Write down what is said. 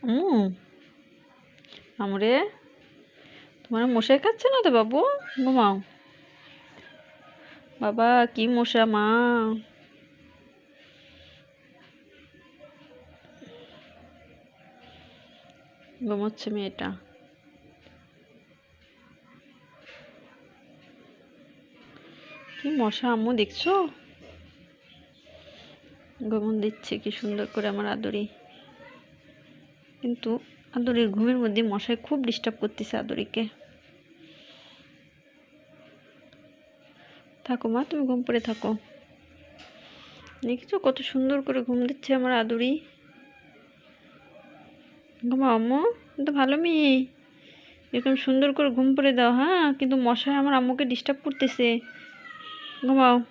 হুম। আমরে তোমার মশাই খাচ্ছে না তো বাবু? ঘুমাও। বাবা কি মশা মা। ঘুমাচ্ছে মেয়েটা। কি মশা আম্মু দেখছো? ঘুমন দিচ্ছে কি সুন্দর করে আমার আদরি। কিন্তু আদরির ঘুমের মধ্যে মশায় খুব ডিস্টার্ব করতেছে আদরিকে। থাকো মা, তুমি ঘুম পড়ে থাকো। দেখছো কত সুন্দর করে ঘুম দিচ্ছে আমার আদরি। ঘুমাও আম্মু, কিন্তু ভালো মেয়ে। এরকম সুন্দর করে ঘুম পড়ে দাও, হ্যাঁ? কিন্তু মশায় আমার আম্মুকে ডিস্টার্ব করতেছে। ঘুমাও।